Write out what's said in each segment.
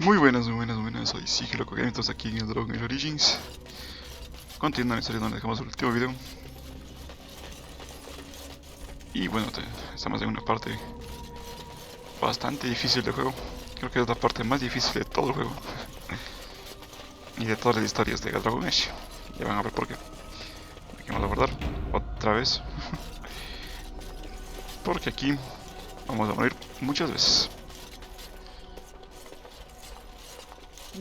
Muy buenas, soy Sigiloco Games, estamos aquí en el Dragon Age Origins. Continuando la historia donde dejamos el último video. Y bueno, estamos en una parte bastante difícil del juego. Creo que es la parte más difícil de todo el juego. Y de todas las historias de Dragon Age. Ya van a ver por qué. Aquí vamos a guardar otra vez. Porque aquí vamos a morir muchas veces.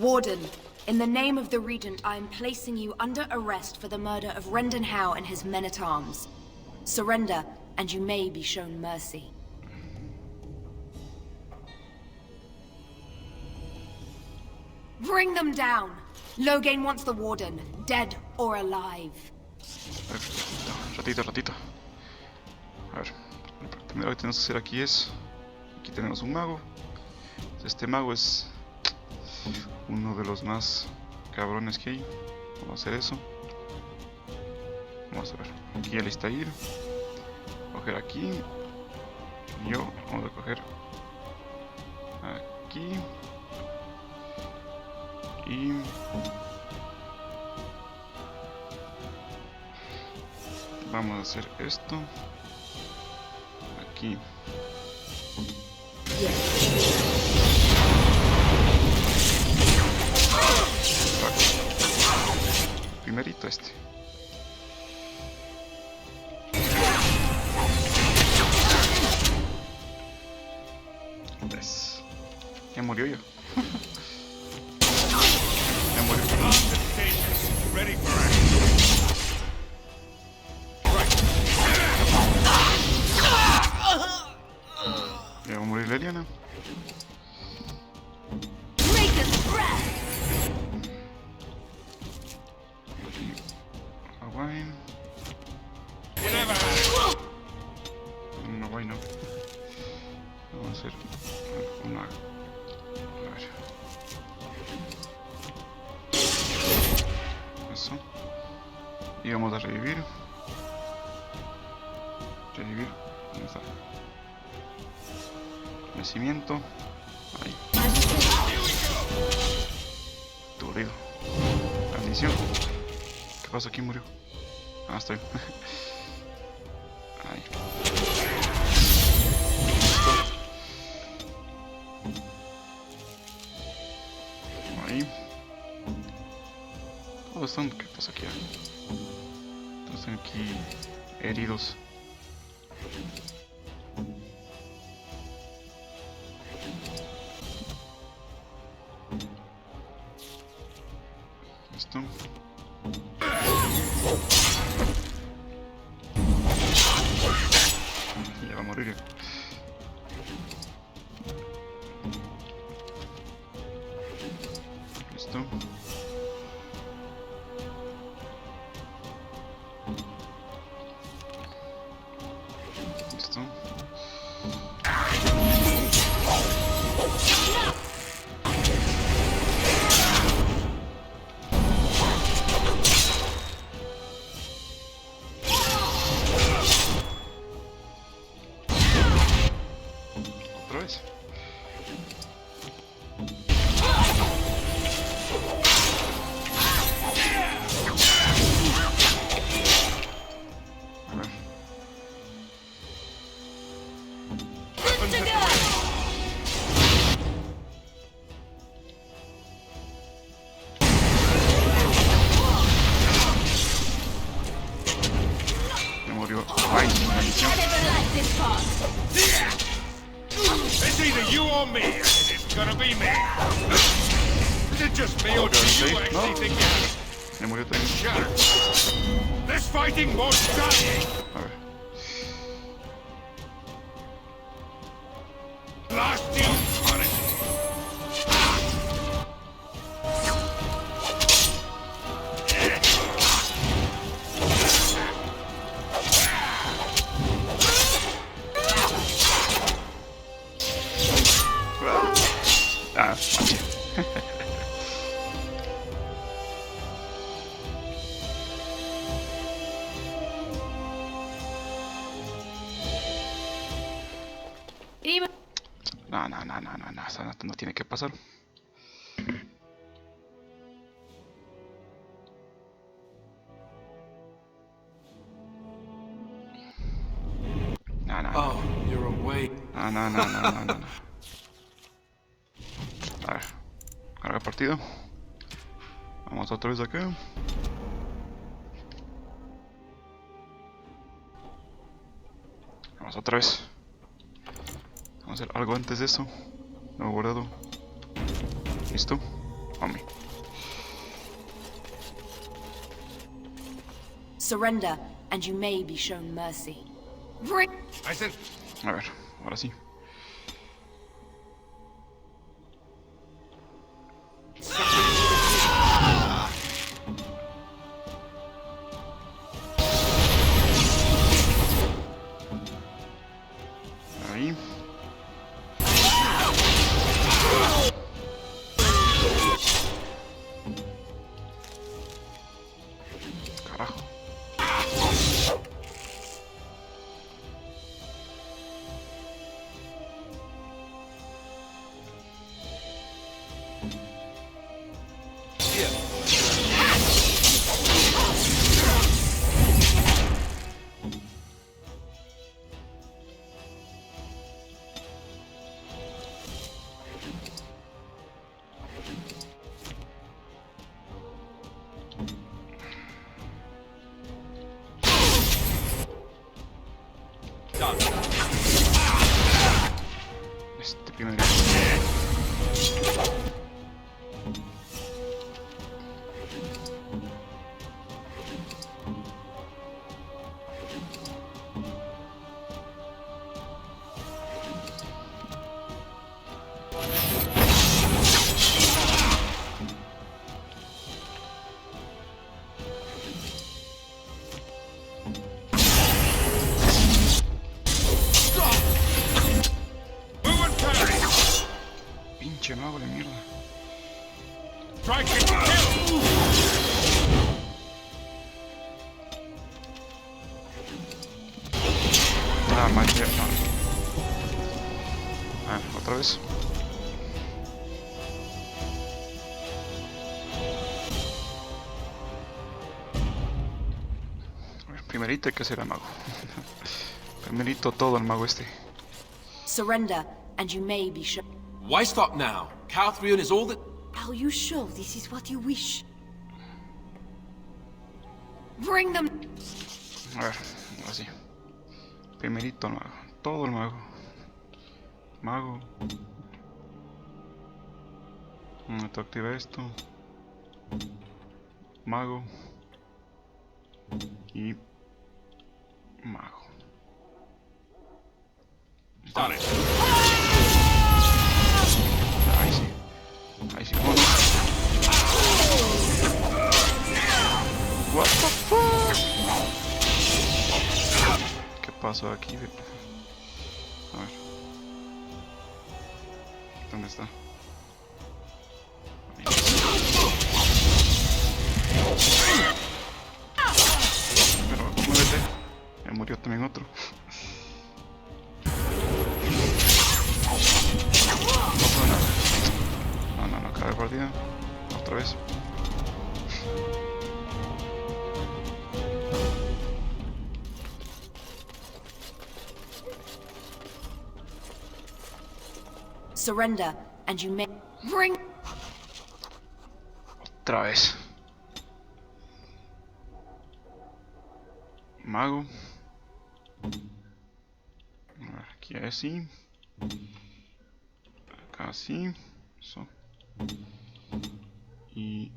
Warden, in the name of the Regent, I am placing you under arrest for the murder of Rendon Howe and his men-at-arms. Surrender, and you may be shown mercy. Bring them down! Loghain wants the Warden, dead or alive. Ratito. A ver, lo primero que tenemos que hacer aquí es... Aquí tenemos un mago. Este mago es uno de los más cabrones que hay. Vamos a hacer eso. Vamos a ver. Aquí él está ir. Coger aquí. Y yo vamos a coger aquí. Y vamos a hacer esto aquí. Primerito este. Pues, ya murió yo. Ya murió. Ya va a morir la Eliana. No, guay no. Vamos a hacer una... A ver. Eso. Y vamos a revivir. ¿Dónde está? Nacimiento. Ahí. Dolido. Maldición. ¿Qué pasó? ¿Quién murió? Ah, estoy. Ahí. Ahí. Todos están... ¿Qué pasa aquí? Todos están aquí heridos. Listo. Ya va a morir. Listo. Listo. Otra vez. A ver. Me murió. Ay, maldición. It's either you or me, and it's gonna be me. Is it just me, or do you actually think you're... Me murió también. Shut up. This fighting won't stop. A ver. Blast you on it. Ah, No, eso no tiene que pasar. No, no, no, no, no, no. A ver, carga partido. Vamos otra vez acá. Vamos otra vez. Vamos a hacer algo antes de eso. Nuevo guardado. Listo. Hombre. Surrender, and you may be shown mercy. Bring. I said, A ver, ahora sí. Ahí. Carajo. Este primero. Pinche mago de mierda. strike and kill! Ah, magia, no. Ah, otra vez. A ver, primerito hay que hacer al mago. Primerito todo al mago este. Surrender, and you may be shown. Why stop now? Calthrion is all that... Are you sure this is what you wish? Bring them. A ver, ahora sí. Primerito el mago. Todo el mago. Mago. Esto activa esto. Mago. Y... mago. Done it. Ahí sí. Ahí sí. Bueno. What the fuck? ¿Qué pasó aquí? A ver. ¿Dónde está? Ahí. Pero, muévete. Ya murió también otro. No, acaba de partida. Otra vez. Surrender, and you may bring. Otra vez. Mago. A ver, aquí así. Acá así. Eso. Y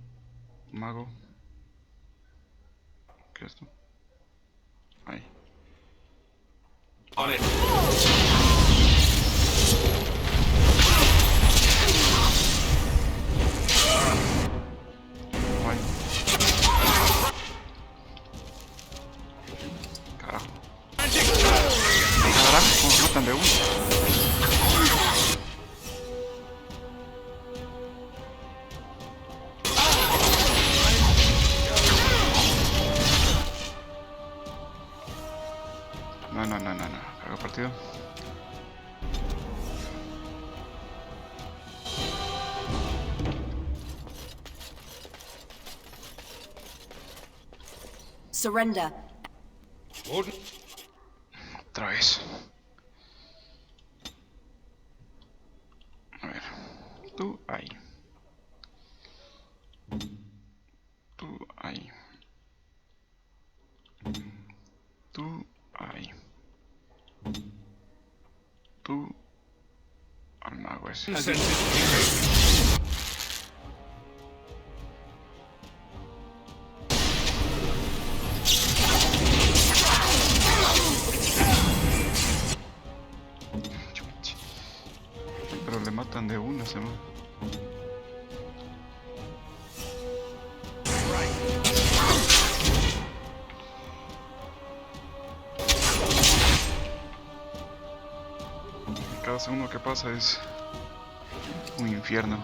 mago. ¿Qué es esto? Ahí. On it. Ahí. Carajo. Carajo, ¿cómo se matan de uno? No. Carga partido. Surrender. Warden, Otra vez. ahí. Tú ahí. Tú ahí. Tú al mago ese. Pero le matan de una semana. Cada segundo que pasa es un infierno.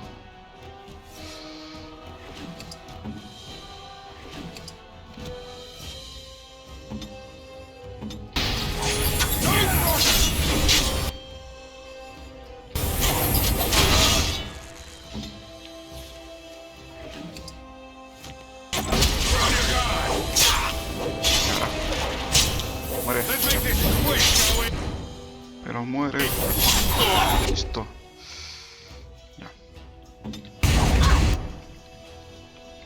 Muere. Pero muere. Listo. Ya.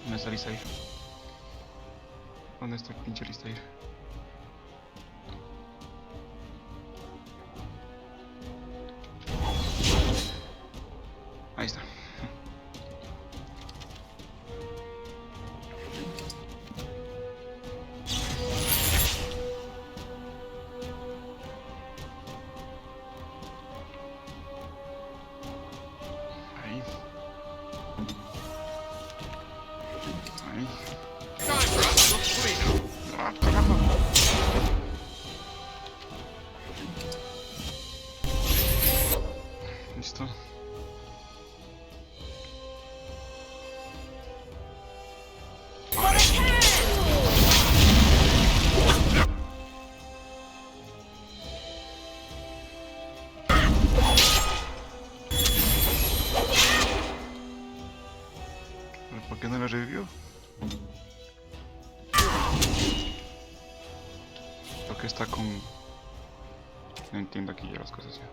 ¿Dónde está Listair? ¿Dónde está el pinche Listair? Ahí está. Ah, caramba. Listo. ¿Por qué no la revivió? Lo que está con... No entiendo aquí ya las cosas ya.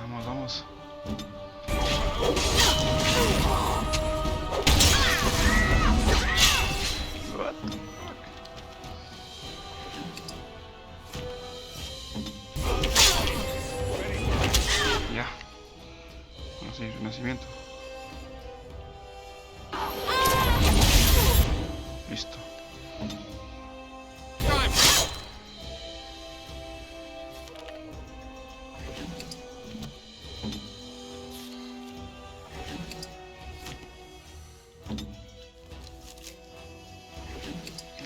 Vamos, vamos. What the fuck? Ya. Así, renacimiento. Listo.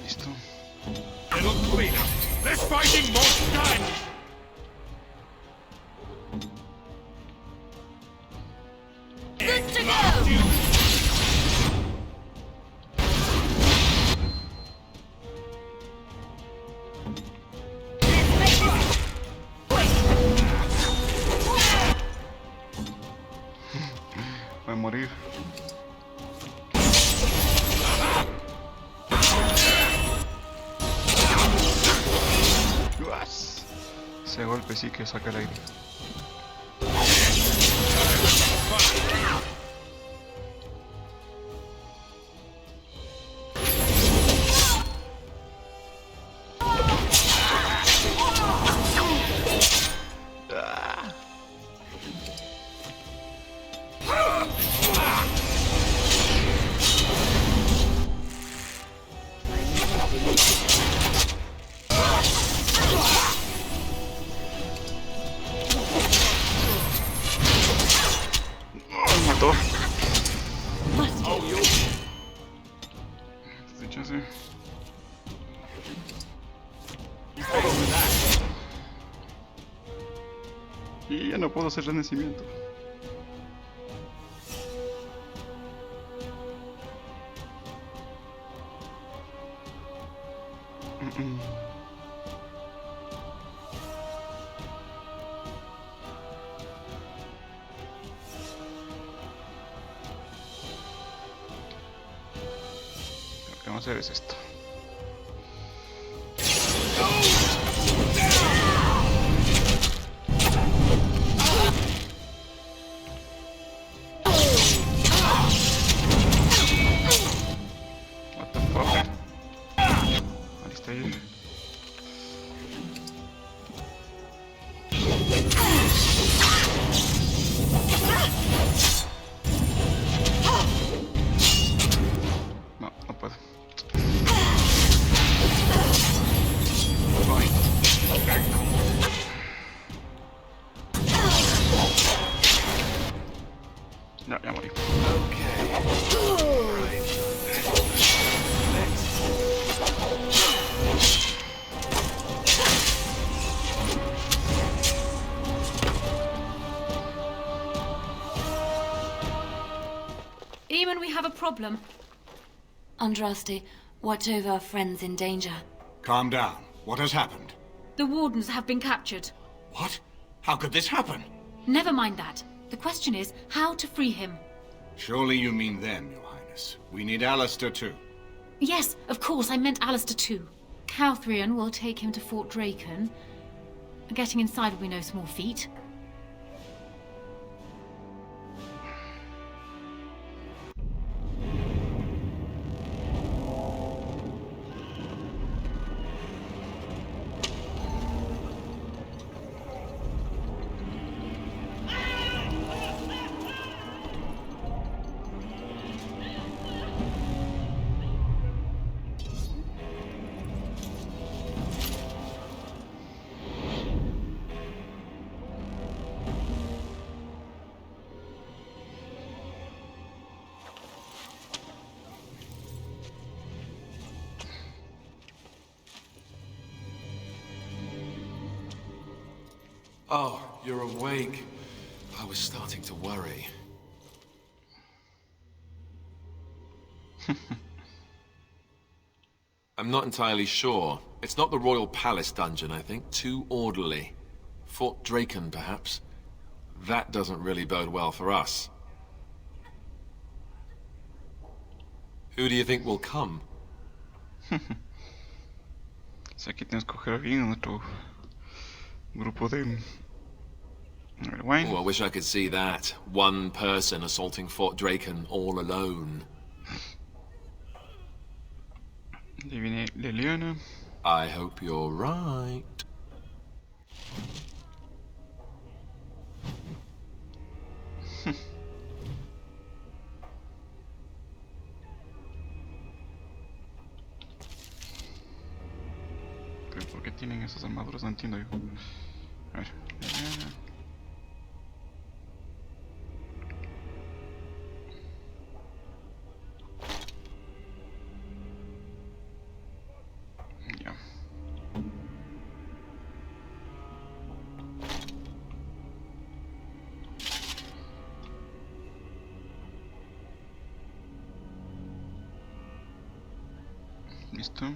Listo. Little cleaner. This fighting won't die. Good to go! Voy a morir. Uas. Ese golpe sí que saca el aire. Ah. Me mató. Este chance. Y ya no puedo hacer renacimiento. hacer es esto. What the fuck? Ahí está ahí. No, no puedo. Ay. No, ya morí. Eamon, we have a problem. Andraste, watch over our friends in danger. Calm down. What has happened? The wardens have been captured. What? How could this happen? Never mind that. The question is how to free him. Surely you mean them, Your Highness. We need Alistair too. Yes, of course, I meant Alistair too. Calthrion will take him to Fort Draken. Getting inside will be no small feat. Oh, you're awake. I was starting to worry. I'm not entirely sure. It's not the Royal Palace dungeon, I think. Too orderly. Fort Draken, perhaps. That doesn't really bode well for us. Who do you think will come? Si aquí tienes que escoger bien a nuestro grupo de... Wayne. Oh, I wish I could see that. One person assaulting Fort Draken all alone. Ahí viene Liliana. I hope you're right. Pero ¿por qué tienen esas armaduras? No entiendo yo. A ver. Liliana. Ya. Listo.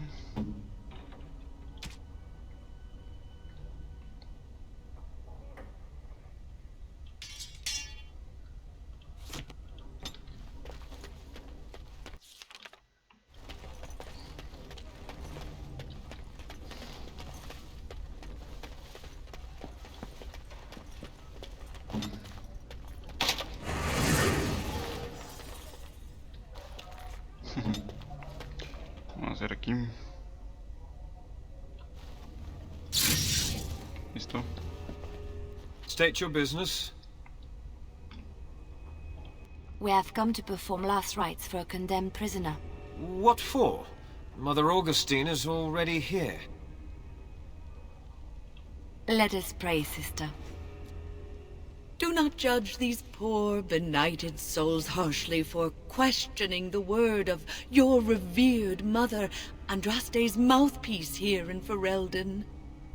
Vamos a hacer aquí. Listo. State your business. We have come to perform last rites for a condemned prisoner. What for? Mother Augustine is already here. Let us pray, sister. Do not judge these poor, benighted souls harshly for questioning the word of your revered mother, Andraste's mouthpiece here in Ferelden.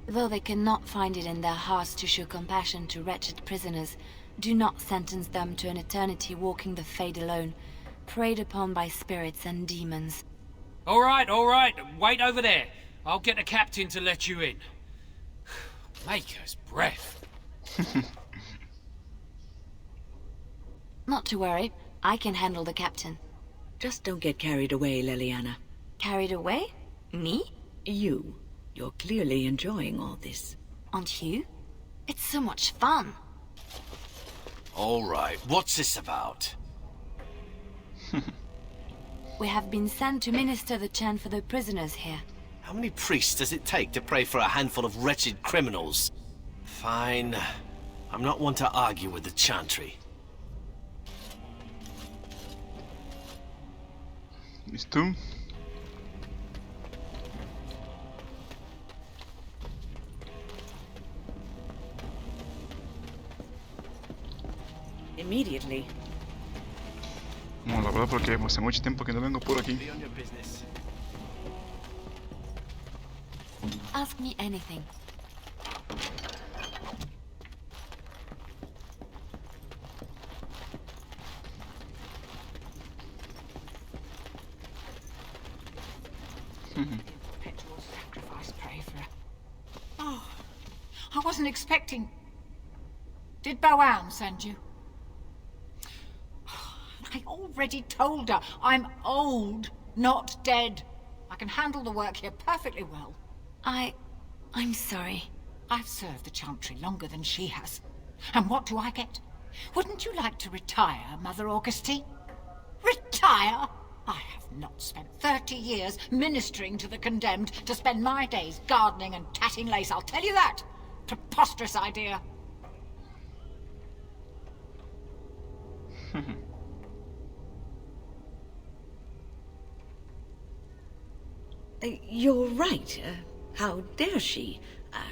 Though they cannot find it in their hearts to show compassion to wretched prisoners, do not sentence them to an eternity walking the fade alone, preyed upon by spirits and demons. All right, wait over there. I'll get the captain to let you in. Maker's breath. Not to worry, I can handle the captain. Just don't get carried away, Liliana. Carried away? Me? You. You're clearly enjoying all this. Aren't you? It's so much fun. All right, what's this about? We have been sent to minister the chant for the prisoners here. How many priests does it take to pray for a handful of wretched criminals? Fine. I'm not one to argue with the chantry. ¿Listo? Immediately. No, la verdad porque hace mucho tiempo que no vengo por aquí. Be on your business. Ask me anything. Perpetual sacrifice, pray for her. Oh, I wasn't expecting... Did Boam send you? I already told her I'm old, not dead. I can handle the work here perfectly well. I'm sorry. I've served the Chantry longer than she has. And what do I get? Wouldn't you like to retire, Mother Augustine? Retire? I have not spent 30 years ministering to the condemned to spend my days gardening and tatting lace, I'll tell you that. Preposterous idea. You're right. How dare she?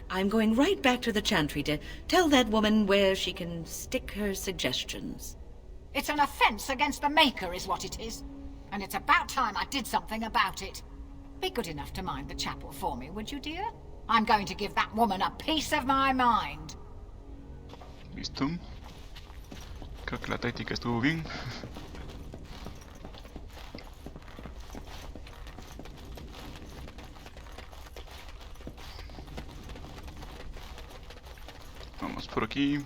I'm going right back to the Chantry to tell that woman where she can stick her suggestions. It's an offense against the Maker is what it is. And it's about time I did something about it. Be good enough to mind the chapel for me, would you, dear? I'm going to give that woman a piece of my mind. ¿Listo? Creo que la táctica estuvo bien. Vamos por aquí.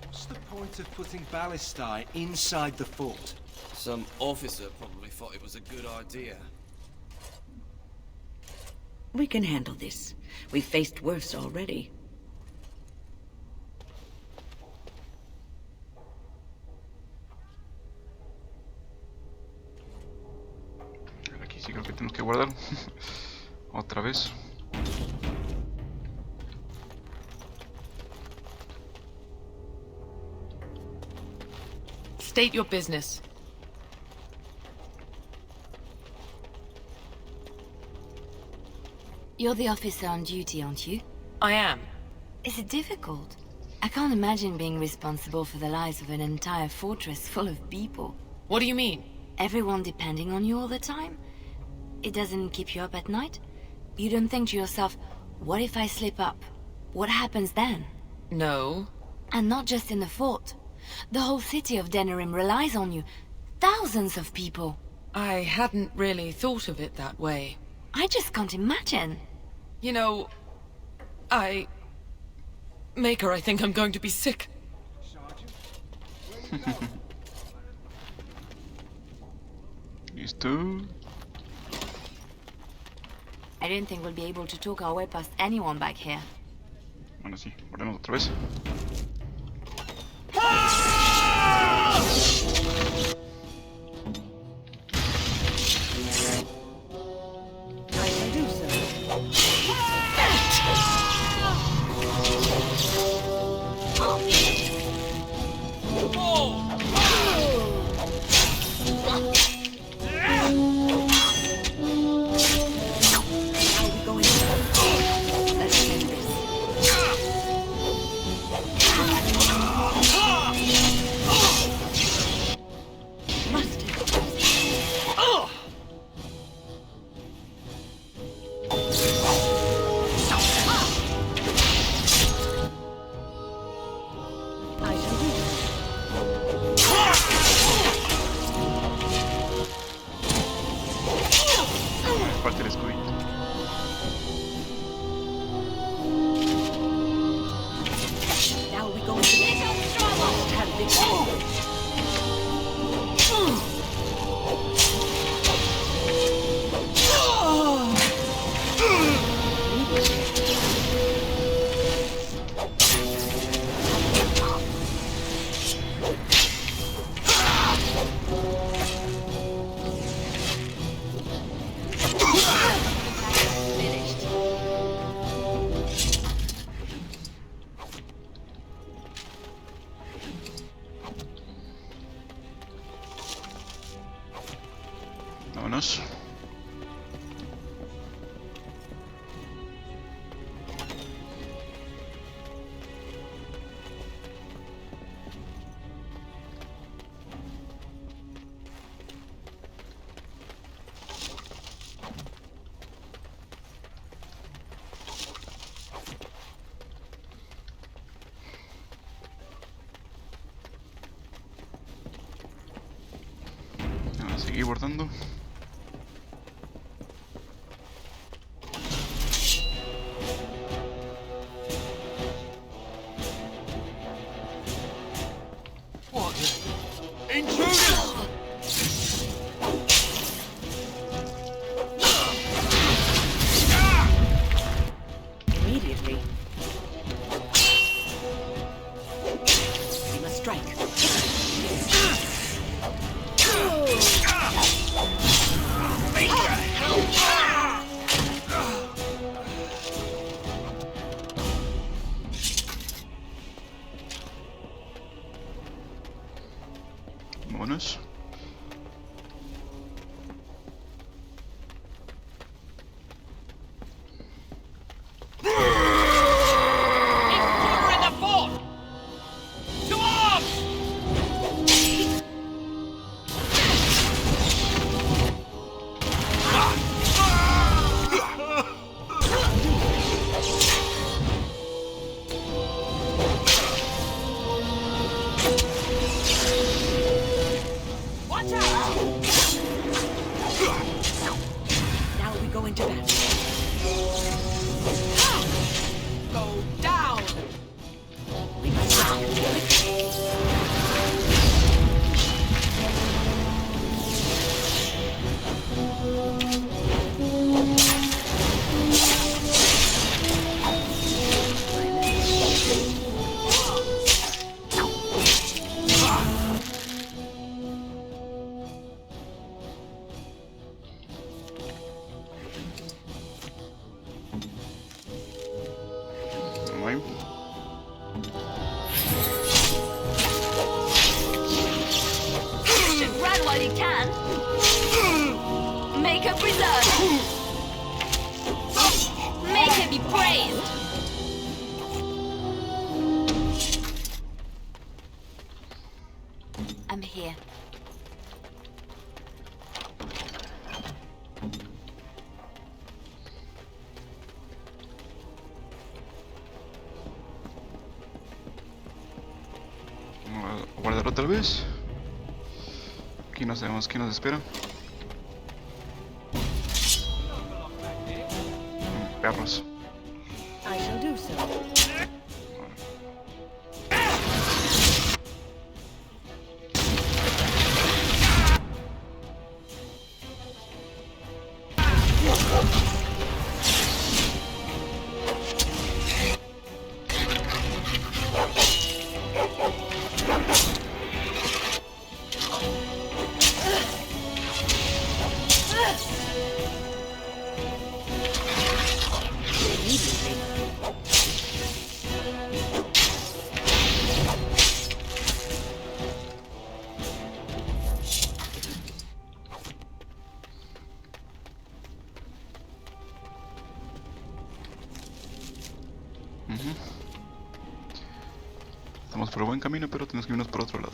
What's the point of putting ballistae inside the fort? Some officer probably thought it was a good idea. We can handle this. We've faced worse already. Aquí sí creo que tenemos que guardar. Otra vez. State your business. You're the officer on duty, aren't you? I am. Is it difficult? I can't imagine being responsible for the lives of an entire fortress full of people. What do you mean? Everyone depending on you all the time? It doesn't keep you up at night? You don't think to yourself, what if I slip up? What happens then? No. And not just in the fort. The whole city of Denerim relies on you. Thousands of people. I hadn't really thought of it that way. I just can't imagine. You know, Maker, I think I'm going to be sick. ¿Listo? I don't think we'll be able to talk our way past anyone back here. Bueno, sí, volvemos otra vez. I can do so. How are we going? Let's end this. Vámonos. Vamos a seguir guardando. Immediately. We must strike. Vámonos. Intruder in the fort! To arms! Watch out! Now we go into battle. Go down! We must Ahí. Should run while you can. Make her preserved. Make her be praised. I'm here. Vamos a guardar otra vez. Aquí no sabemos qué nos espera. Perros. I shall do so. Estamos por buen camino, pero tenemos que irnos por otro lado.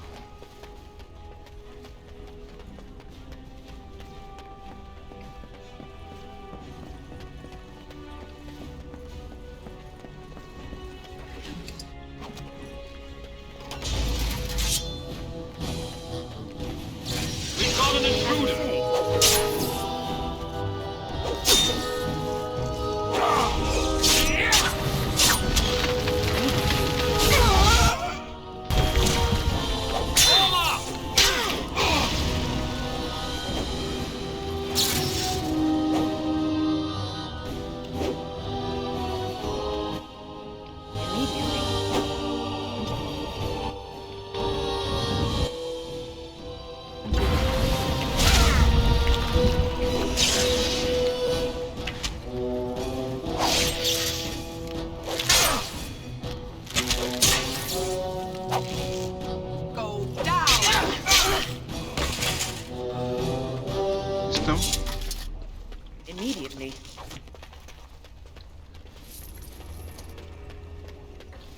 We've got an intruder!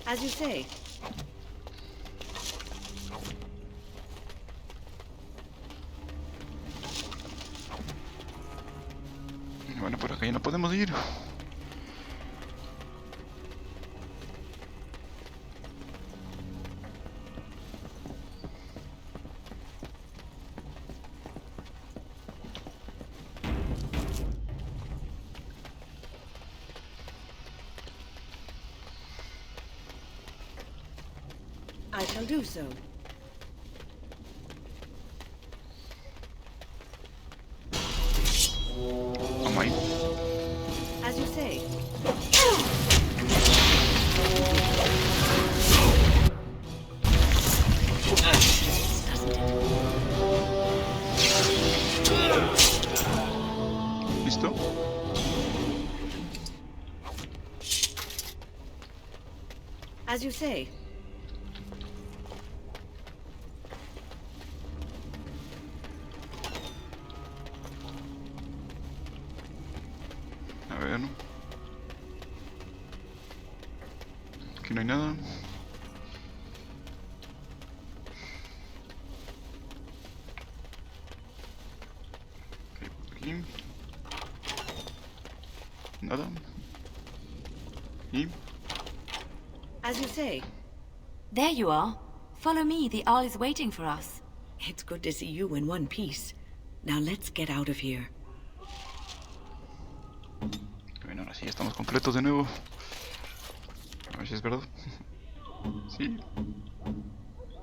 As you say. Bueno, por acá ya no podemos ir. I shall do so. Oh my. As you say. ¿Listo? As you say. A ver. Aquí no hay nada. Ok, por aquí. Nada. Y... As you say. There you are. Follow me, the Arl is waiting for us. It's good to see you in one piece. Now let's get out of here. Bueno, ahora sí, estamos completos de nuevo. A ver si es verdad. Sí.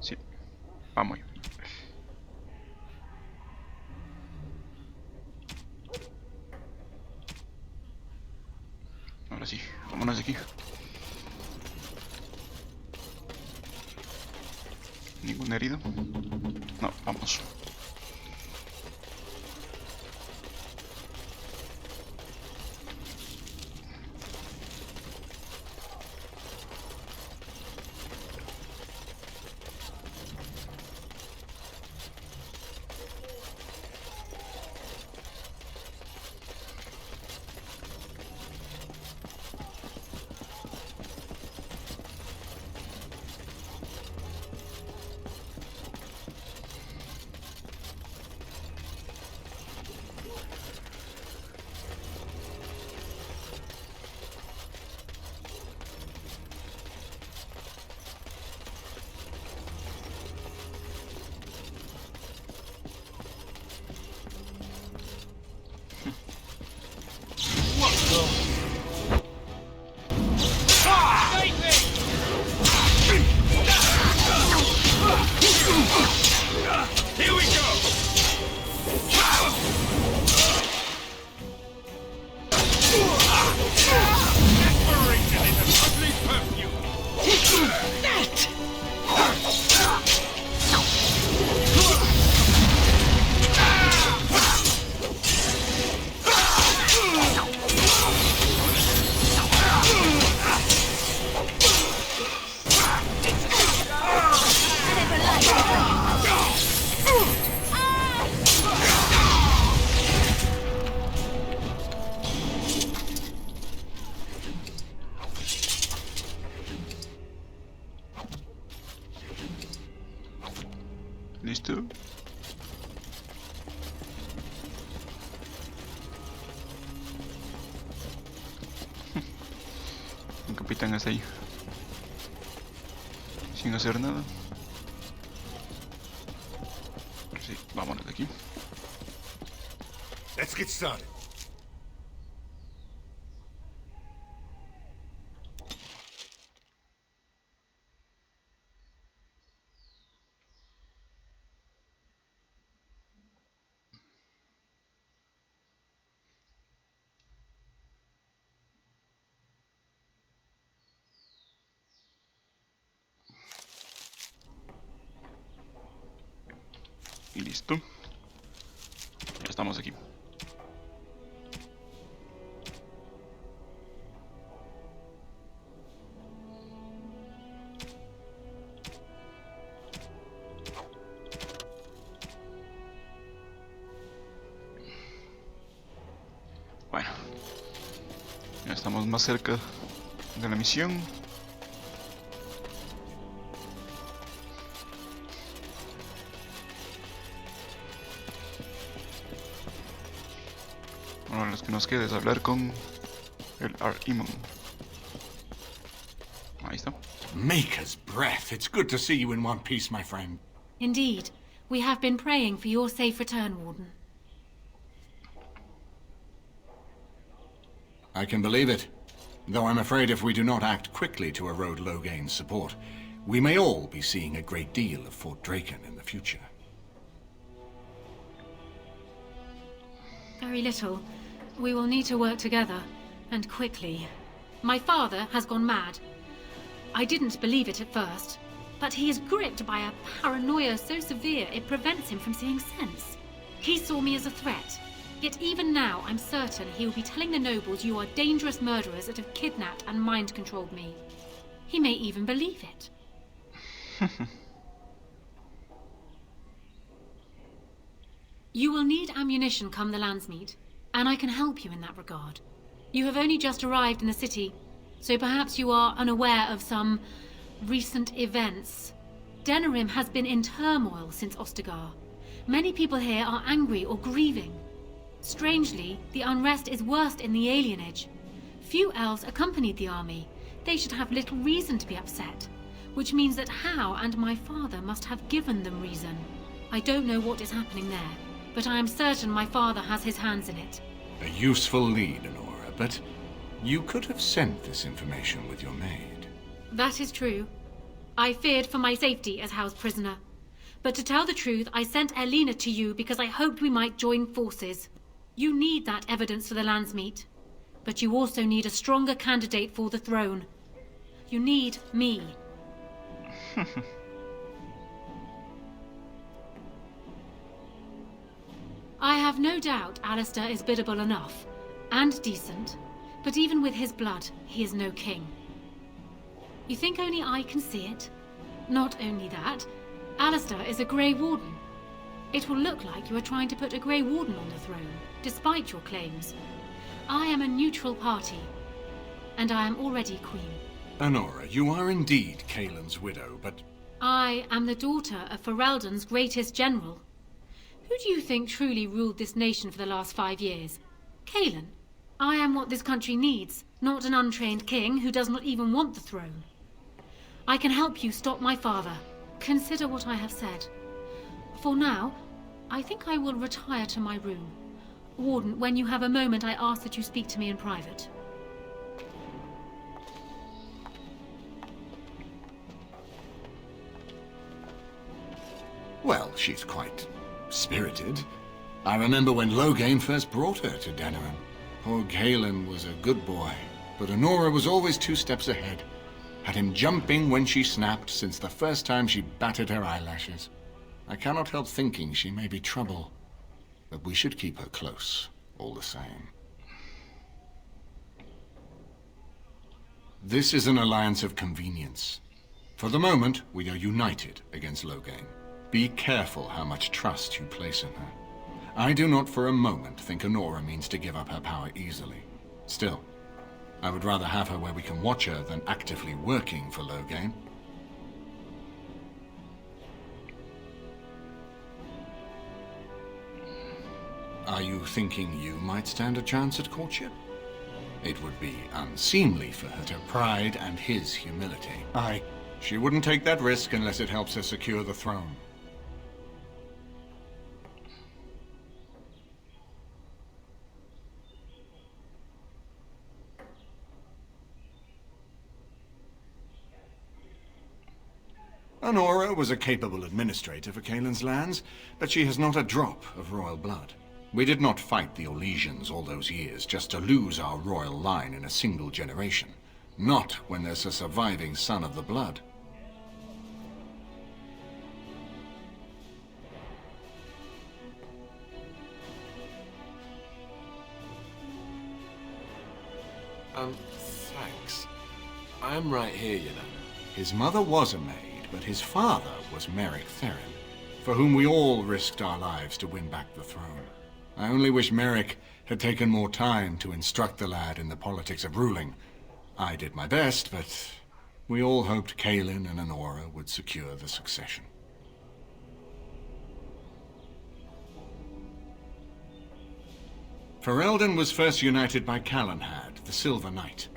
Sí. Vamos. Ahora sí, vámonos de aquí. ¿Ningún herido? No, vamos. Here we go! Desperation is an ugly perfume! That! ¿Listo? El capitán está ahí, sin hacer nada. Pero sí, vámonos de aquí. Let's get started. Y listo. Ya estamos aquí. Bueno, ya estamos más cerca de la misión. Ahora lo que nos queda es hablar con el Archimon. Ahí está. Maker's breath. It's good to see you in one piece, my friend. Indeed. We have been praying for your safe return, Warden. I can believe it. Though I'm afraid if we do not act quickly to erode Loghain's support, we may all be seeing a great deal of Fort Draken in the future. Very little. We will need to work together, and quickly. My father has gone mad. I didn't believe it at first, but he is gripped by a paranoia so severe it prevents him from seeing sense. He saw me as a threat, yet even now I'm certain he will be telling the nobles you are dangerous murderers that have kidnapped and mind-controlled me. He may even believe it. You will need ammunition come the Landsmeet, and I can help you in that regard. You have only just arrived in the city, so perhaps you are unaware of some recent events. Denerim has been in turmoil since Ostagar. Many people here are angry or grieving. Strangely, the unrest is worst in the alienage. Few elves accompanied the army. They should have little reason to be upset, which means that Hal and my father must have given them reason. I don't know what is happening there, but I am certain my father has his hands in it. A useful lead, Honora, but you could have sent this information with your maid. That is true. I feared for my safety as Hal's prisoner. But to tell the truth, I sent Elena to you because I hoped we might join forces. You need that evidence for the Landsmeet. But you also need a stronger candidate for the throne. You need me. I have no doubt Alistair is biddable enough, and decent, but even with his blood, he is no king. You think only I can see it? Not only that, Alistair is a Grey Warden. It will look like you are trying to put a Grey Warden on the throne, despite your claims. I am a neutral party, and I am already queen. Honora, you are indeed Kaelin's widow, but... I am the daughter of Ferelden's greatest general. Who do you think truly ruled this nation for the last 5 years? Kaelin. I am what this country needs, not an untrained king who does not even want the throne. I can help you stop my father. Consider what I have said. For now, I think I will retire to my room. Warden, when you have a moment, I ask that you speak to me in private. Well, she's quite spirited. I remember when Loghain first brought her to Denerim. Poor Kaelin was a good boy, but Honora was always 2 steps ahead. Had him jumping when she snapped since the first time she batted her eyelashes. I cannot help thinking she may be trouble, but we should keep her close, all the same. This is an alliance of convenience. For the moment, we are united against Loghain. Be careful how much trust you place in her. I do not for a moment think Honora means to give up her power easily. Still, I would rather have her where we can watch her than actively working for Loghain. Are you thinking you might stand a chance at courtship? It would be unseemly for her to pride and his humility. She wouldn't take that risk unless it helps her secure the throne. Honora was a capable administrator for Kaelin's lands, but she has not a drop of royal blood. We did not fight the Orlesians all those years just to lose our royal line in a single generation. Not when there's a surviving son of the blood. Thanks. I'm right here, you know. His mother was a maid, but his father was Merrick Theron, for whom we all risked our lives to win back the throne. I only wish Merrick had taken more time to instruct the lad in the politics of ruling. I did my best, but we all hoped Kaelin and Honora would secure the succession. Ferelden was first united by Calenhad, the Silver Knight.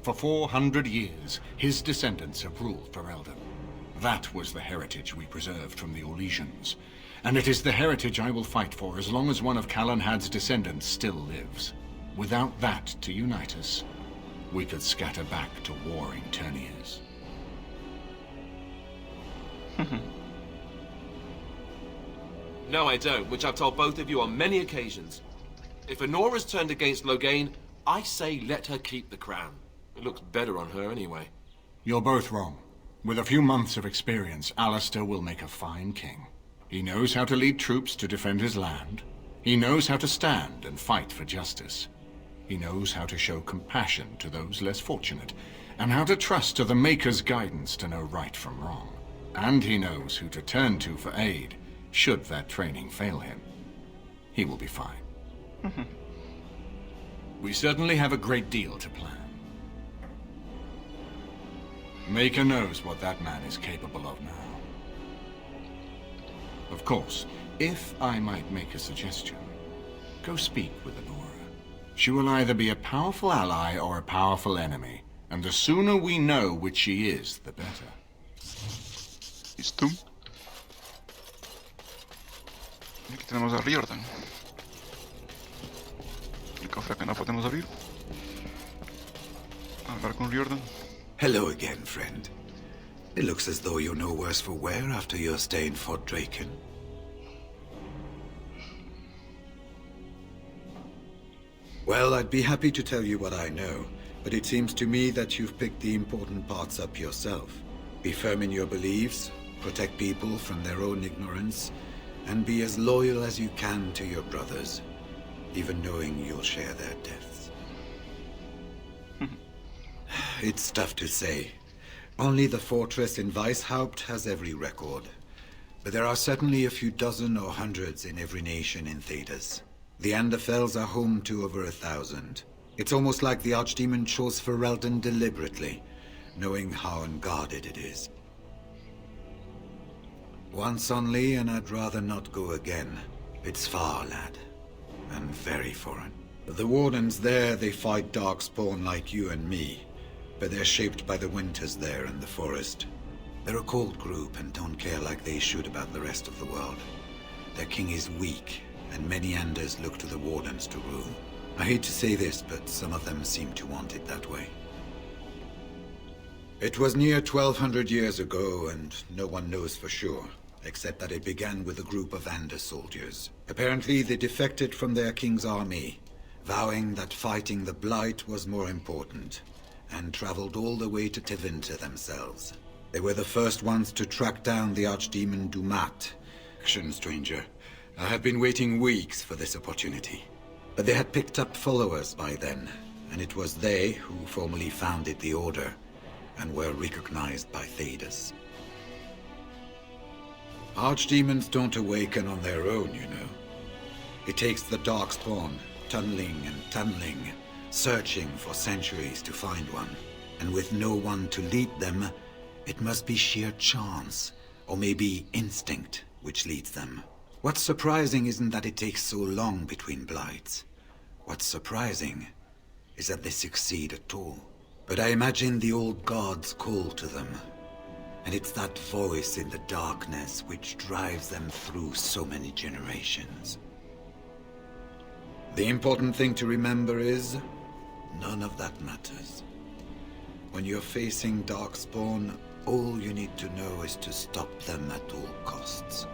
For 400 years, his descendants have ruled Ferelden. That was the heritage we preserved from the Orlesians. And it is the heritage I will fight for as long as one of Calenhad's descendants still lives. Without that to unite us, we could scatter back to warring Terniers. No, I don't, which I've told both of you on many occasions. If Honora's turned against Loghain, I say let her keep the crown. It looks better on her anyway. You're both wrong. With a few months of experience, Alistair will make a fine king. He knows how to lead troops to defend his land. He knows how to stand and fight for justice. He knows how to show compassion to those less fortunate, and how to trust to the Maker's guidance to know right from wrong. And he knows who to turn to for aid, should that training fail him. He will be fine. We certainly have a great deal to plan. Maker knows what that man is capable of now. Of course, if I might make a suggestion, go speak with Honora. She will either be a powerful ally or a powerful enemy, and the sooner we know which she is, the better. Listo. Y aquí tenemos a Riordan. El cofre que no podemos abrir. Hablar con Riordan. Hello again, friend. It looks as though you're no worse for wear after your stay in Fort Draken. Well, I'd be happy to tell you what I know, but it seems to me that you've picked the important parts up yourself. Be firm in your beliefs, protect people from their own ignorance, and be as loyal as you can to your brothers, even knowing you'll share their deaths. It's tough to say. Only the fortress in Weishaupt has every record. But there are certainly a few dozen or hundreds in every nation in Thedas. The Anderfells are home to over 1,000. It's almost like the Archdemon chose Ferelden deliberately, knowing how unguarded it is. Once only, and I'd rather not go again. It's far, lad, and very foreign. The Wardens there, they fight Darkspawn like you and me, but they're shaped by the winters there in the forest. They're a cold group and don't care like they should about the rest of the world. Their king is weak, and many Anders look to the Wardens to rule. I hate to say this, but some of them seem to want it that way. It was near 1,200 years ago, and no one knows for sure, except that it began with a group of Anders soldiers. Apparently, they defected from their king's army, vowing that fighting the Blight was more important, and traveled all the way to Tevinter themselves. They were the first ones to track down the Archdemon Dumat. Action, stranger. I have been waiting weeks for this opportunity. But they had picked up followers by then, and it was they who formally founded the Order, and were recognized by Thedas. Archdemons don't awaken on their own, you know. It takes the Darkspawn, tunneling and tunneling, searching for centuries to find one. And with no one to lead them, it must be sheer chance, or maybe instinct, which leads them. What's surprising isn't that it takes so long between blights. What's surprising is that they succeed at all. But I imagine the old gods call to them, and it's that voice in the darkness which drives them through so many generations. The important thing to remember is, none of that matters. When you're facing Darkspawn, all you need to know is to stop them at all costs.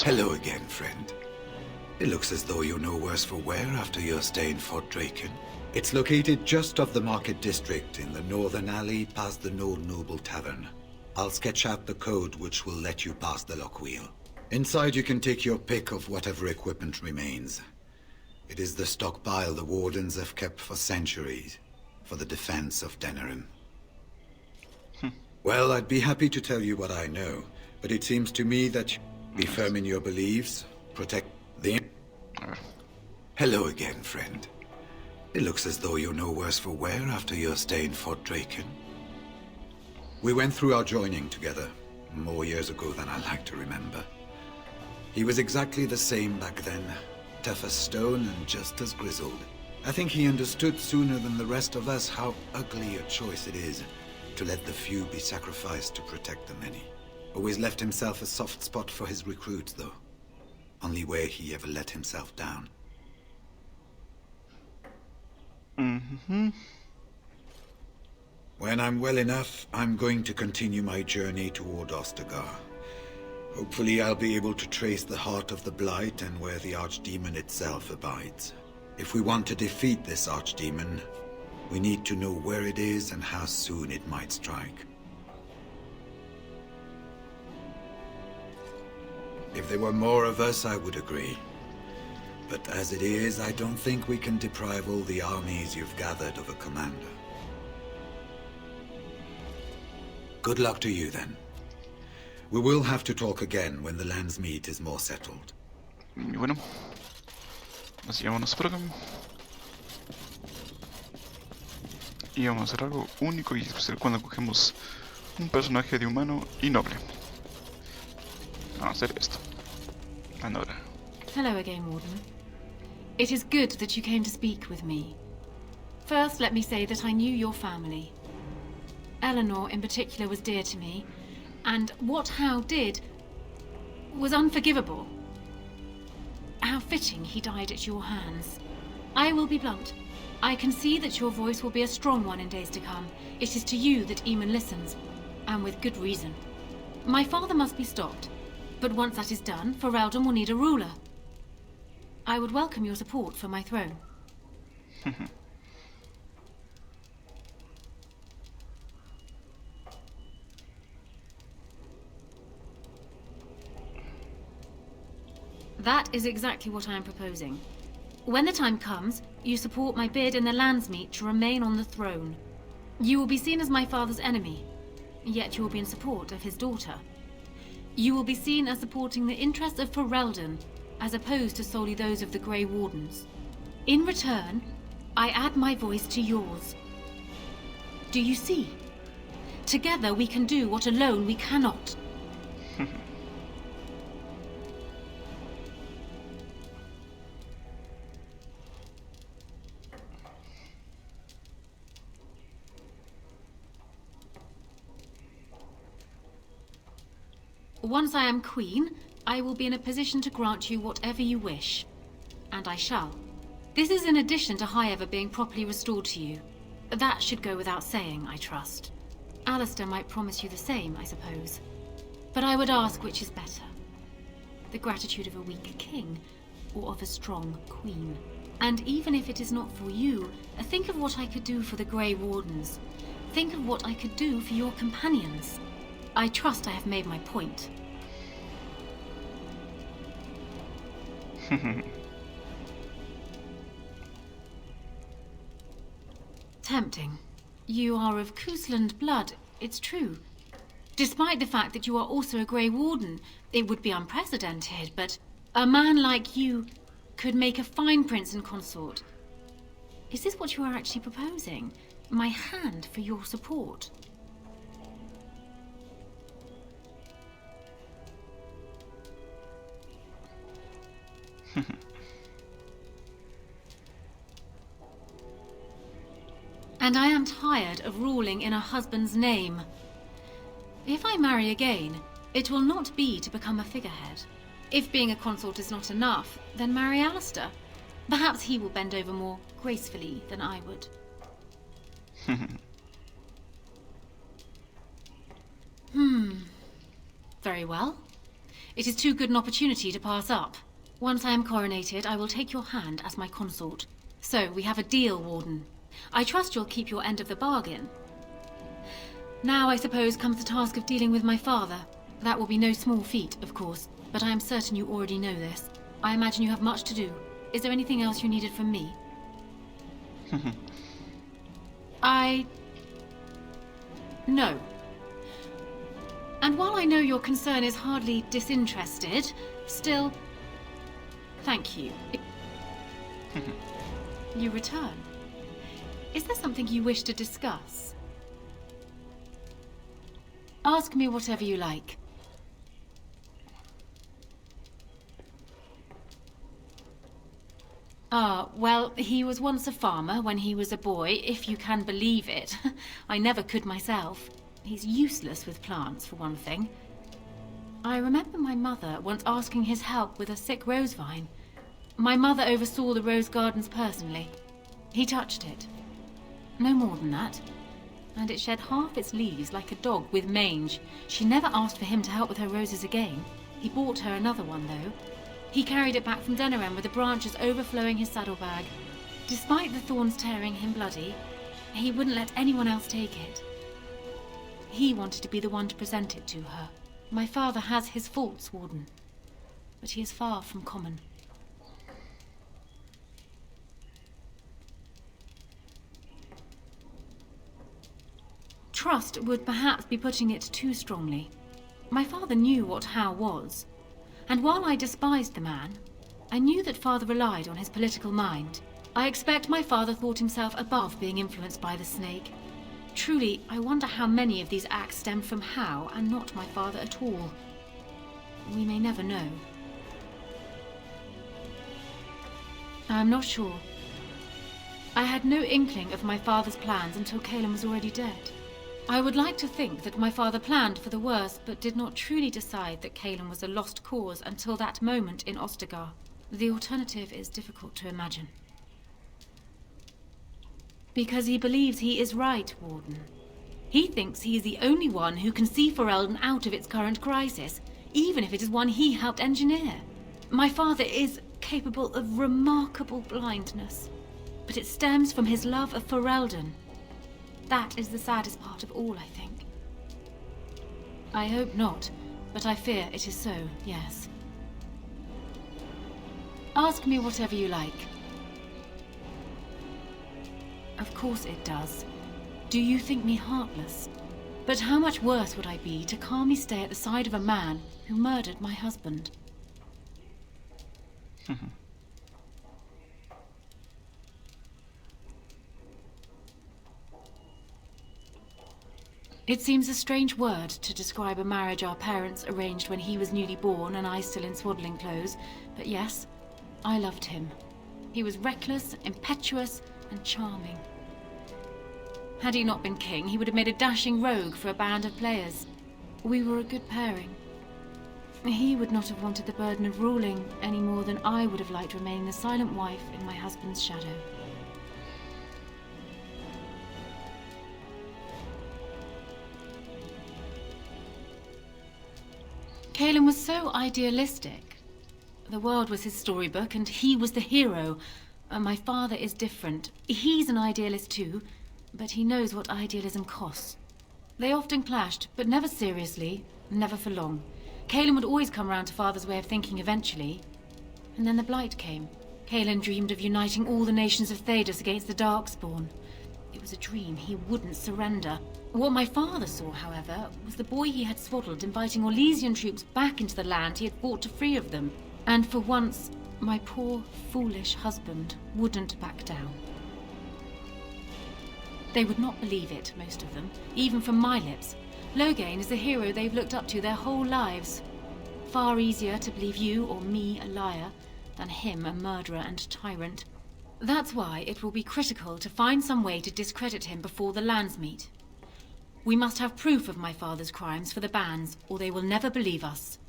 Hello again, friend. It looks as though you're no worse for wear after your stay in Fort Draken. It's located just off the Market District in the northern alley past the Old Noble Tavern. I'll sketch out the code which will let you pass the lock wheel. Inside you can take your pick of whatever equipment remains. It is the stockpile the Wardens have kept for centuries, for the defense of Denerim. Well, I'd be happy to tell you what I know, but it seems to me that you be firm in your beliefs, protect the... Hello again, friend. It looks as though you're no worse for wear after your stay in Fort Draken. We went through our joining together, more years ago than I like to remember. He was exactly the same back then, tough as stone and just as grizzled. I think he understood sooner than the rest of us how ugly a choice it is to let the few be sacrificed to protect the many. Always left himself a soft spot for his recruits, though. Only way he ever let himself down. When I'm well enough, I'm going to continue my journey toward Ostagar. Hopefully I'll be able to trace the heart of the Blight and where the Archdemon itself abides. If we want to defeat this Archdemon, we need to know where it is and how soon it might strike. If there were more of us, I would agree. But as it is, I don't think we can deprive all the armies you've gathered of a commander. Good luck to you, then. We will have to talk again when the land's meat is more settled. Y bueno, así vámonos por acá. Y vamos a hacer algo único y especial cuando cogemos un personaje de humano y noble. Vamos a hacer esto. Anora. Hello again, Warden. It is good that you came to speak with me. First, let me say that I knew your family. Eleanor, in particular, was dear to me, and what Hal did was unforgivable. How fitting he died at your hands. I will be blunt. I can see that your voice will be a strong one in days to come. It is to you that Eamon listens, and with good reason. My father must be stopped, but once that is done, Ferelden will need a ruler. I would welcome your support for my throne. That is exactly what I am proposing. When the time comes, you support my bid in the Landsmeet to remain on the throne. You will be seen as my father's enemy, yet you will be in support of his daughter. You will be seen as supporting the interests of Ferelden, as opposed to solely those of the Grey Wardens. In return, I add my voice to yours. Do you see? Together we can do what alone we cannot. Once I am queen, I will be in a position to grant you whatever you wish. And I shall. This is in addition to Highever being properly restored to you. That should go without saying, I trust. Alistair might promise you the same, I suppose. But I would ask which is better. The gratitude of a weak king, or of a strong queen. And even if it is not for you, think of what I could do for the Grey Wardens. Think of what I could do for your companions. I trust I have made my point. Tempting. You are of Cousland blood, it's true. Despite the fact that you are also a Grey Warden, it would be unprecedented, but a man like you could make a fine prince and consort. Is this what you are actually proposing? My hand for your support? And I am tired of ruling in a husband's name. If I marry again, it will not be to become a figurehead. If being a consort is not enough, then marry Alistair. Perhaps he will bend over more gracefully than I would. Very well. It is too good an opportunity to pass up. Once I am coronated, I will take your hand as my consort. So, we have a deal, Warden. I trust you'll keep your end of the bargain. Now, I suppose, comes the task of dealing with my father. That will be no small feat, of course, but I am certain you already know this. I imagine you have much to do. Is there anything else you needed from me? No. And while I know your concern is hardly disinterested, still, thank you. You return. Is there something you wish to discuss? Ask me whatever you like. Ah, well, he was once a farmer when he was a boy, if you can believe it. I never could myself. He's useless with plants, for one thing. I remember my mother once asking his help with a sick rose vine. My mother oversaw the rose gardens personally. He touched it. No more than that. And it shed half its leaves like a dog with mange. She never asked for him to help with her roses again. He bought her another one, though. He carried it back from Denerim with the branches overflowing his saddlebag. Despite the thorns tearing him bloody, he wouldn't let anyone else take it. He wanted to be the one to present it to her. My father has his faults, Warden, but he is far from common. Trust would perhaps be putting it too strongly. My father knew what Howe was, and while I despised the man, I knew that father relied on his political mind. I expect my father thought himself above being influenced by the snake. Truly, I wonder how many of these acts stemmed from Howe and not my father at all. We may never know. I'm not sure. I had no inkling of my father's plans until Calen was already dead. I would like to think that my father planned for the worst, but did not truly decide that Calen was a lost cause until that moment in Ostagar. The alternative is difficult to imagine. Because he believes he is right, Warden. He thinks he is the only one who can see Ferelden out of its current crisis, even if it is one he helped engineer. My father is capable of remarkable blindness, but it stems from his love of Ferelden. That is the saddest part of all, I think. I hope not, but I fear it is so, yes. Ask me whatever you like. Of course it does. Do you think me heartless? But how much worse would I be to calmly stay at the side of a man who murdered my husband? It seems a strange word to describe a marriage our parents arranged when he was newly born and I still in swaddling clothes, but yes, I loved him. He was reckless, impetuous, and charming. Had he not been king, he would have made a dashing rogue for a band of players. We were a good pairing. He would not have wanted the burden of ruling any more than I would have liked remaining the silent wife in my husband's shadow. Calen was so idealistic. The world was his storybook, and he was the hero. My father is different. He's an idealist too, but he knows what idealism costs. They often clashed, but never seriously, never for long. Calen would always come round to father's way of thinking eventually. And then the Blight came. Calen dreamed of uniting all the nations of Thedas against the Darkspawn. It was a dream. He wouldn't surrender. What my father saw, however, was the boy he had swaddled inviting Orlesian troops back into the land he had fought to free of them. And for once, my poor, foolish husband wouldn't back down. They would not believe it, most of them, even from my lips. Loghain is the hero they've looked up to their whole lives. Far easier to believe you or me a liar than him a murderer and tyrant. That's why it will be critical to find some way to discredit him before the lands meet. We must have proof of my father's crimes for the bands, or they will never believe us.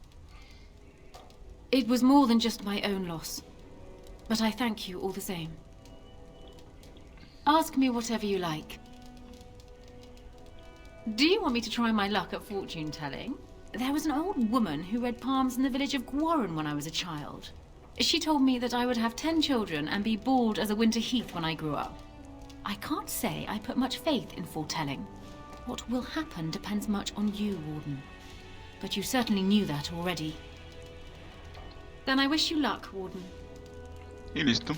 It was more than just my own loss, but I thank you all the same. Ask me whatever you like. Do you want me to try my luck at fortune-telling? There was an old woman who read palms in the village of Gwarren when I was a child. She told me that I would have 10 children and be bald as a winter heath when I grew up. I can't say I put much faith in foretelling. What will happen depends much on you, Warden. But you certainly knew that already. Then I wish you luck, Warden. Y listo.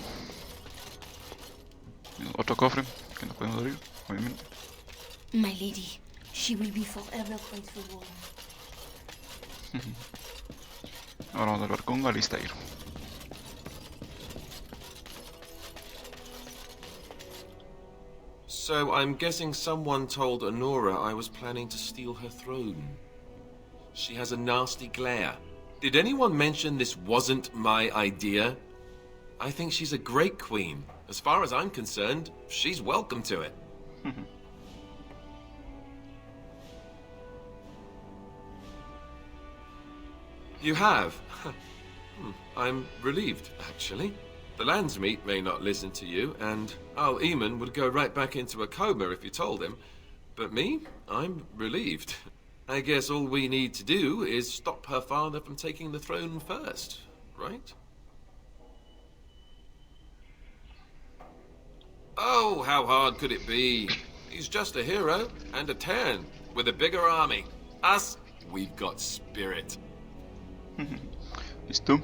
Otro cofre que no podemos abrir, obviamente. My lady, she will be forever grateful, Warden. Ahora vamos a hablar con Alistair. So I'm guessing someone told Honora I was planning to steal her throne. She has a nasty glare. Did anyone mention this wasn't my idea? I think she's a great queen. As far as I'm concerned, she's welcome to it. You have? I'm relieved, actually. The Landsmeet may not listen to you, and Al Eamon would go right back into a coma if you told him. But me? I'm relieved. I guess all we need to do is stop her father from taking the throne first, right? Oh, how hard could it be? He's just a hero and a Terran with a bigger army. Us, we've got spirit. Listo.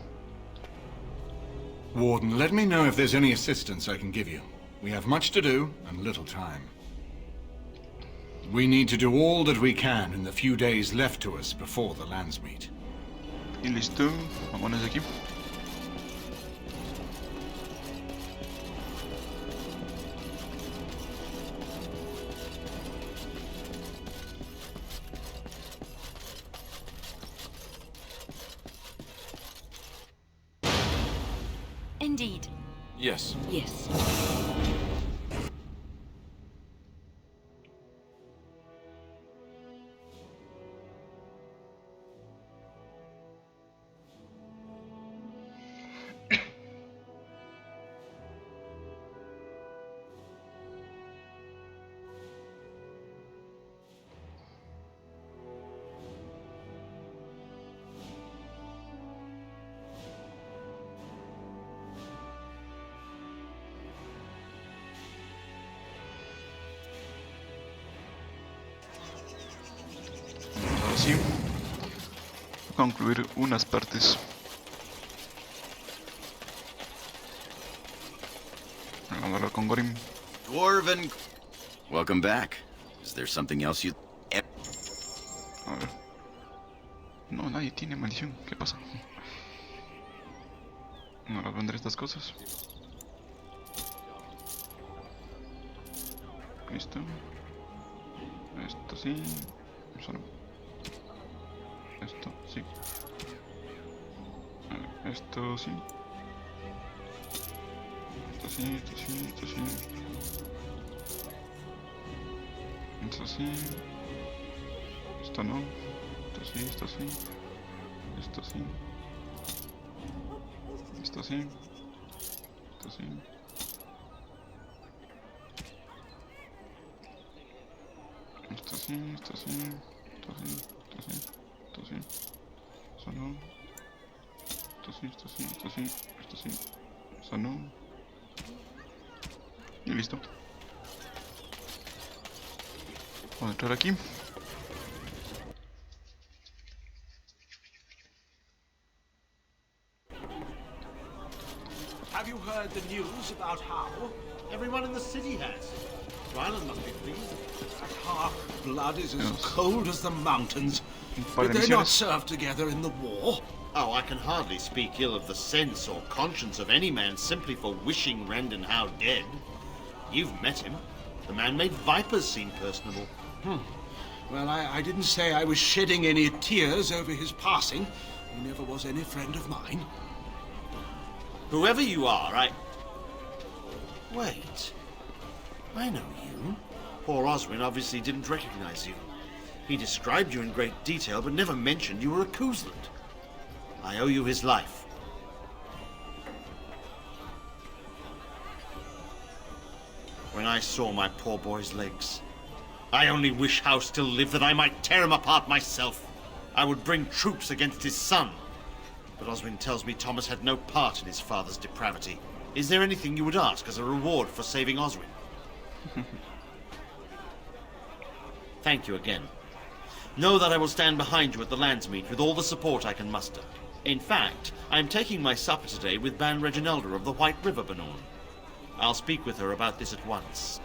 Warden, let me know if there's any assistance I can give you. We have much to do and little time. We need to do all that we can in the few days left to us before the Landsmeet. Y listo. Vámonos de aquí. Indeed. Yes. Yes. Así. Concluir unas partes. Vamos a hablar con Gorim. Dwarven. Welcome back. Is there something else you... A ver. No, nadie tiene maldición. ¿Qué pasa? Ahora vendré estas cosas. Listo. Esto sí. Solo. Esto sí. Esto sí. Esto sí, esto sí, esto sí. Esto sí. Esto no. Esto sí, esto sí. Esto sí. Esto sí. Esto sí. Esto sí, esto sí. Esto sí, esto sí. Esto sí. Eso no. Esto sí, esto sí, esto sí. Esto sí. Eso no. Y listo. Vamos a entrar aquí. Have you heard the news about how? Everyone in the city has. Ryland must be pleased. That half-blood is as cold as the mountains. Did they not serve together in the war? Oh, I can hardly speak ill of the sense or conscience of any man simply for wishing Rendon Howe dead. You've met him. The man made vipers seem personable. Well, I didn't say I was shedding any tears over his passing. He never was any friend of mine. Whoever you are, Wait. I know you. Poor Oswin obviously didn't recognize you. He described you in great detail, but never mentioned you were a Koosland. I owe you his life. When I saw my poor boy's legs, I only wish Howe still lived that I might tear him apart myself. I would bring troops against his son. But Oswin tells me Thomas had no part in his father's depravity. Is there anything you would ask as a reward for saving Oswin? Thank you again. Know that I will stand behind you at the Landsmeet with all the support I can muster. In fact, I am taking my supper today with Ban Reginalda of the White River Banorn. I'll speak with her about this at once.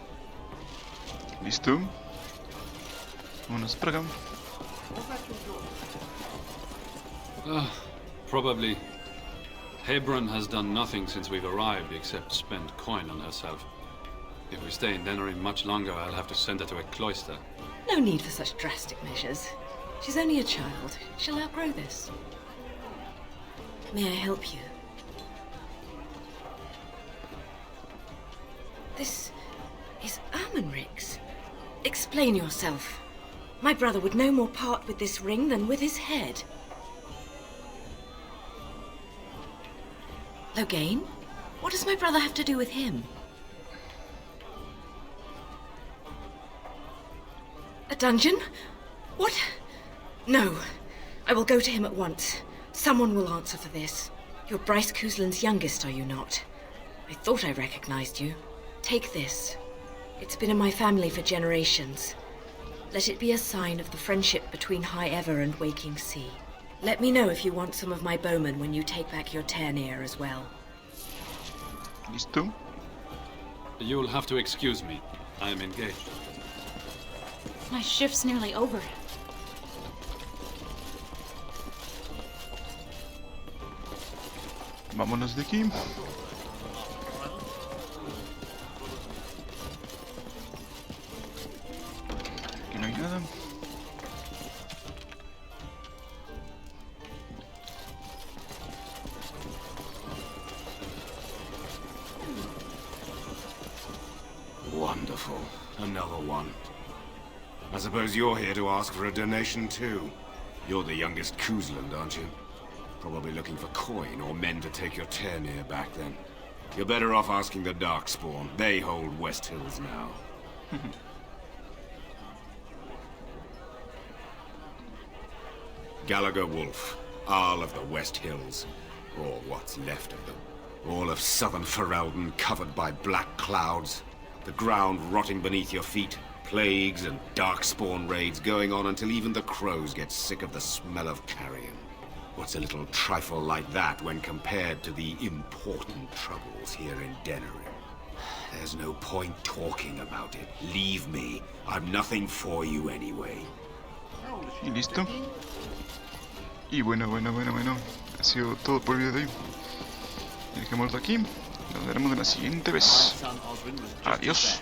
Listo. Vámonos para acá. Probably. Hebron has done nothing since we've arrived except spend coin on herself. If we stay in Denerim much longer, I'll have to send her to a cloister. No need for such drastic measures. She's only a child. She'll outgrow this. May I help you? This is Ermenric's. Explain yourself. My brother would no more part with this ring than with his head. Loghain? What does my brother have to do with him? A dungeon? What? No. I will go to him at once. Someone will answer for this. You're Bryce Cousland's youngest, are you not? I thought I recognized you. Take this. It's been in my family for generations. Let it be a sign of the friendship between High Ever and Waking Sea. Let me know if you want some of my bowmen when you take back your Ternir as well. Listo. You'll have to excuse me. I am engaged. My shift's nearly over. Vámonos de aquí. Aquí no hay nada. Wonderful. Another one. I suppose you're here to ask for a donation too. You're the youngest Cousland, aren't you? Probably looking for coin or men to take your Ternir back then. You're better off asking the Darkspawn. They hold West Hills now. Gallagher Wolf, Arl of the West Hills, or what's left of them. All of southern Ferelden covered by black clouds, the ground rotting beneath your feet, plagues and Darkspawn raids going on until even the crows get sick of the smell of carrion. What's a little trifle like that when compared to the important troubles here in Denerim? There's no point talking about it. Leave me. I'm nothing for you anyway. Y listo. Y bueno. Ha sido todo por el video de hoy. Y dejémoslo aquí. Nos veremos en la siguiente vez. Adiós.